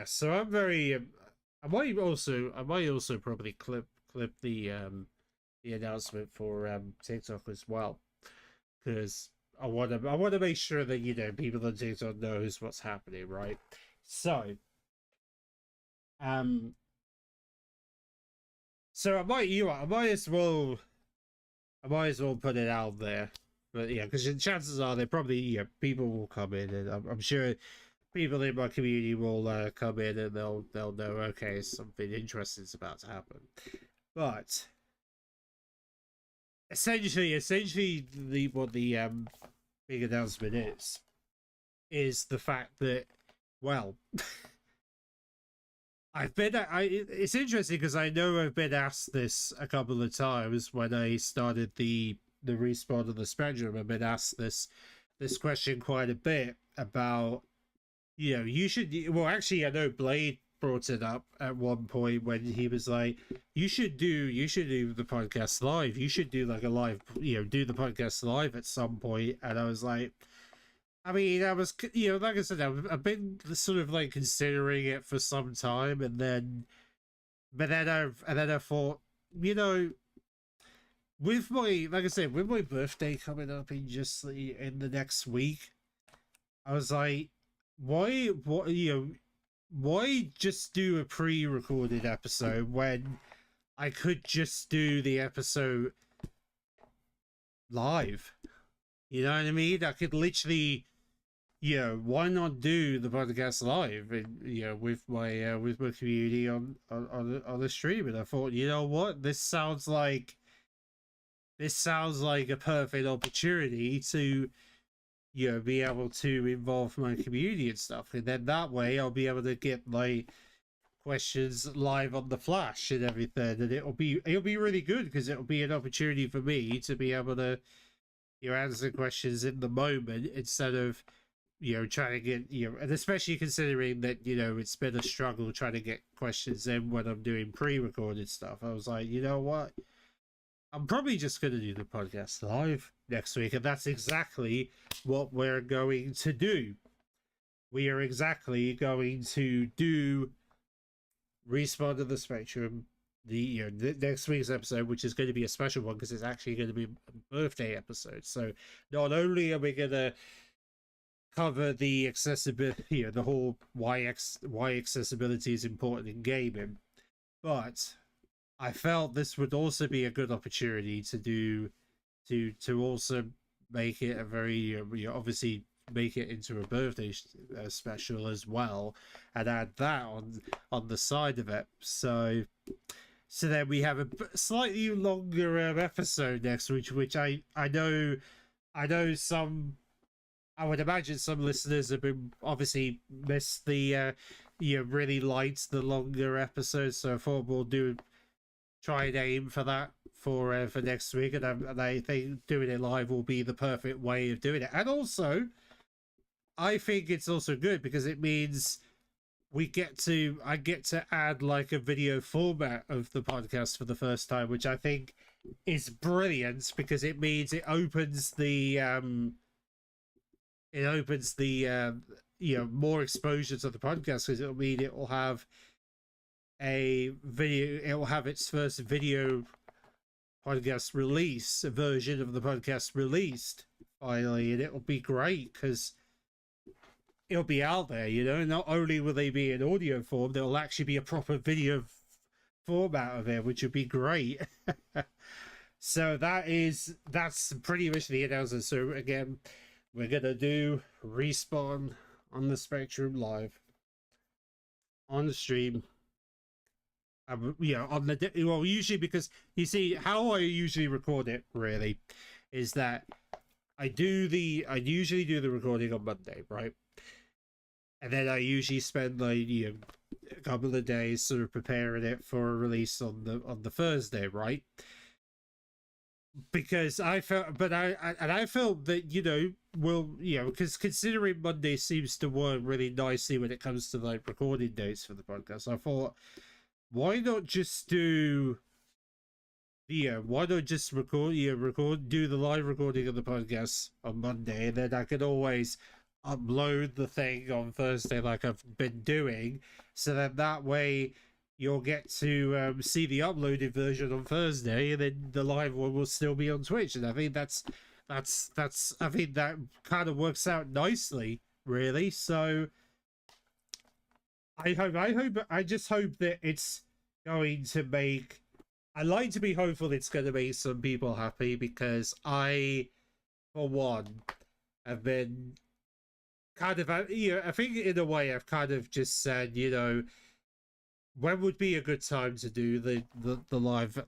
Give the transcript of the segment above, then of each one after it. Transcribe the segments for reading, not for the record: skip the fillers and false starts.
yeah, so I'm very. I might also probably clip the announcement for TikTok as well, because I want to make sure that people on TikTok knows what's happening, right? So um so I might as well put it out there, but yeah, because chances are they probably people will come in, and I'm sure people in my community will come in and they'll know, okay, something interesting is about to happen. But essentially, the what the big announcement is the fact that, well, it's interesting because I know I've been asked this a couple of times when I started the respawn of the spectrum. I've been asked this question quite a bit about, you should. Well, actually, I know Blade brought it up at one point when he was like, you should do the podcast live. You should do like a live, do the podcast live at some point. And I was like, I mean, I was, like I said, I've been sort of like considering it for some time, but then I thought, you know, with my, like I said, with my birthday coming up in the next week, I was like, why just do a pre-recorded episode when I could just do the episode live? You know what I mean? I could literally, why not do the podcast live and with my community on the stream? And I thought, you know what, this sounds like a perfect opportunity to be able to involve my community and stuff, and then that way I'll be able to get my questions live on the flash and everything, and it'll be really good because it'll be an opportunity for me to be able to answer questions in the moment instead of trying to get and especially considering that it's been a struggle trying to get questions in when I'm doing pre-recorded stuff. I was like, you know what, I'm probably just going to do the podcast live next week, and that's exactly what we're going to do. We are exactly going to do Respawn of the Spectrum, the next week's episode, which is going to be a special one because it's actually going to be a birthday episode. So not only are we going to cover the accessibility, the whole why accessibility is important in gaming, but I felt this would also be a good opportunity to do to also make it a very obviously make it into a birthday special as well, and add that on the side of it. So then we have a slightly longer episode next week, which I know some. I would imagine some listeners have been obviously missed the really liked the longer episodes, so I thought we'll try and aim for that for next week, and I think doing it live will be the perfect way of doing it. And also, I think it's also good because it means I get to add like a video format of the podcast for the first time, which I think is brilliant because it means it opens the more exposure to the podcast, because it'll mean it will have its first video podcast release, a version of the podcast released finally, and it'll be great because it'll be out there. Not only will they be in audio form, there'll actually be a proper video format of it, which would be great. So that's pretty much the announcement. So again, we're gonna do Respawn on the Spectrum live on the stream. On the usually, because you see how I usually record it really is that I usually do the recording on Monday, right? And then I usually spend like a couple of days sort of preparing it for a release on the Thursday, right? Because I felt that because considering Monday seems to work really nicely when it comes to like recording dates for the podcast, I thought, why not just do why not just do the live recording of the podcast on Monday, and then I can always upload the thing on Thursday like I've been doing, so then that way you'll get to see the uploaded version on Thursday, and then the live one will still be on Twitch. And I think that's I think that kind of works out nicely, really. So I just hope that it's going to make. I like to be hopeful it's going to make some people happy, because I, for one, have been kind of, I think in a way I've kind of just said, when would be a good time to do the live,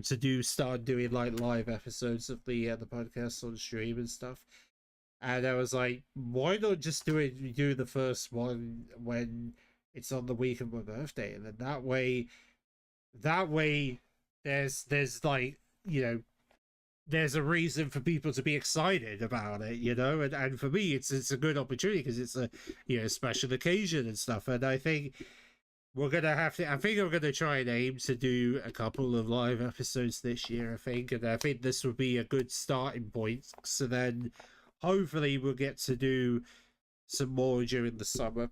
to start doing like live episodes of the podcast on stream and stuff. And I was like, why not just do the first one when it's on the week of my birthday, and then that way there's like, there's a reason for people to be excited about it, and for me it's a good opportunity, because it's a special occasion and stuff. And I think we're gonna have to, I think I'm gonna try and aim to do a couple of live episodes this year, I think. And I think this would be a good starting point, so then hopefully we'll get to do some more during the summer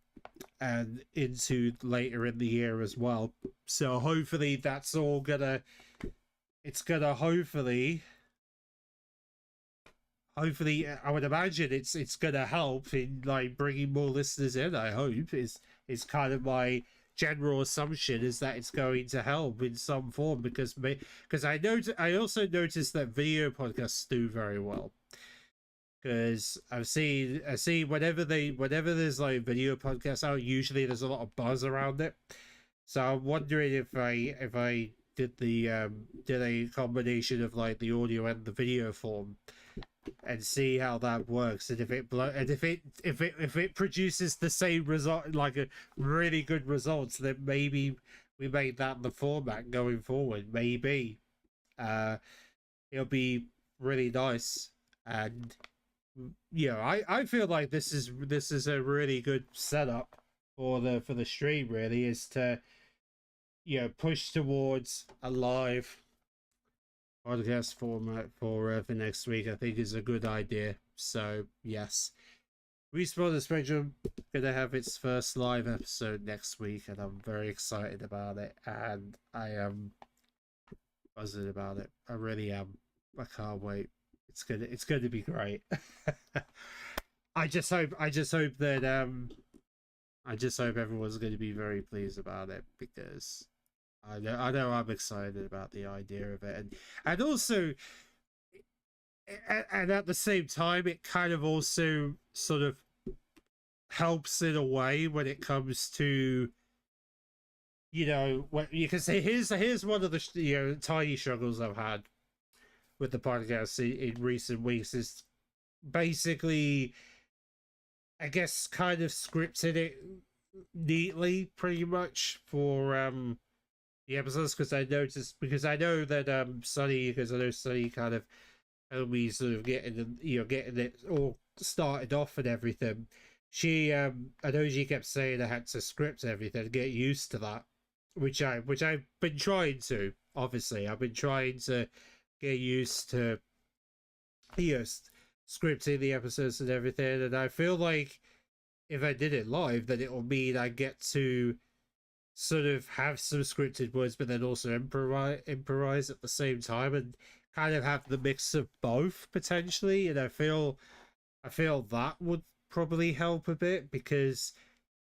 and into later in the year as well. So hopefully that's all gonna, it's gonna hopefully I would imagine it's gonna help in like bringing more listeners in. I hope is kind of my general assumption, is that it's going to help in some form, because I also noticed that video podcasts do very well, because I see whenever there's like video podcasts out, usually there's a lot of buzz around it. So I'm wondering if I did a combination of like the audio and the video form, and see how that works, and if it produces the same result, like a really good results, then maybe we make that the format going forward. Maybe it'll be really nice. And I feel like this is a really good setup for the stream, really, is to push towards a live podcast format for next week. I think is a good idea. So yes, Respawn the Spectrum gonna have its first live episode next week, and I'm very excited about it, and I am buzzing about it. I really am. I can't wait. It's gonna be great. I just hope that I just hope everyone's going to be very pleased about it, because I know I'm excited about the idea of it, and also, and at the same time, it kind of also sort of helps in a way when it comes to, what you can say. Here's one of the tiny struggles I've had with the podcast in recent weeks, is basically, I guess, kind of scripted it neatly, pretty much, for the episodes, because I know that Sunny, because I know Sunny kind of helped me sort of getting it all started off and everything. I know she kept saying I had to script everything, get used to that, which I've been trying to. Obviously, I've been trying to get used to scripting the episodes and everything, and I feel like if I did it live, then it will mean I get to sort of have some scripted words, but then also improvise at the same time, and kind of have the mix of both potentially. And I feel that would probably help a bit, because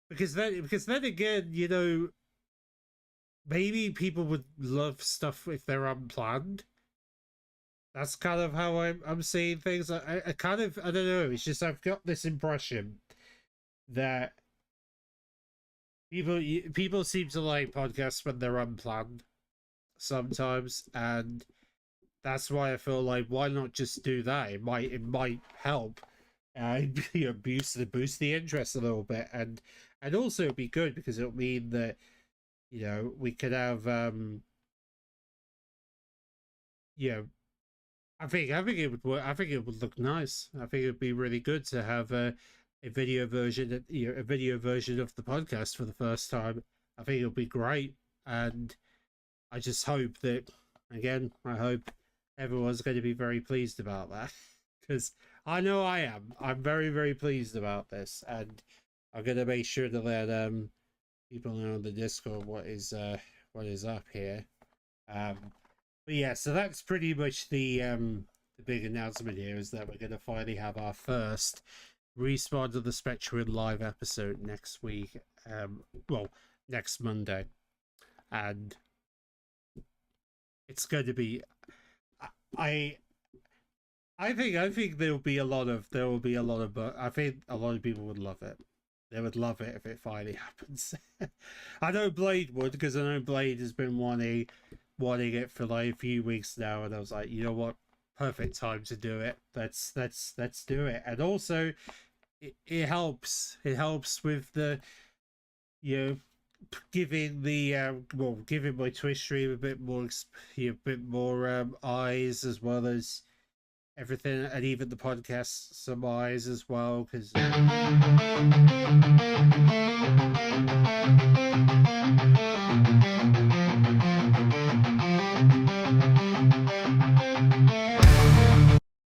then again, maybe people would love stuff if they're unplanned. That's kind of how I'm seeing things. I kind of, I don't know. It's just I've got this impression that people seem to like podcasts when they're unplanned sometimes, and that's why I feel like, why not just do that? It might help, boost the interest a little bit, and also it'd be good, because it'll mean that we could have I think it would work. I think it would look nice. I think it would be really good to have a video version, a video version of the podcast for the first time. I think it would be great, and I just hope that, again, I hope everyone's going to be very pleased about that, because I know I am. I'm very, very pleased about this, and I'm gonna make sure to let people know on the Discord what is up here. But yeah, so that's pretty much the big announcement here, is that we're gonna finally have our first Respawn of the Spectrum live episode next week. Well, next Monday, and it's going to be. I I think there will be a lot of but I think a lot of people would love it. They would love it if it finally happens. I know Blade would, because I know Blade has been wanting it for like a few weeks now, and I was like, you know what, perfect time to do it. Let's do it. And also, it helps. It helps with the, you know, giving the giving my Twitch stream a bit more eyes, as well as everything, and even the podcast some eyes as well, because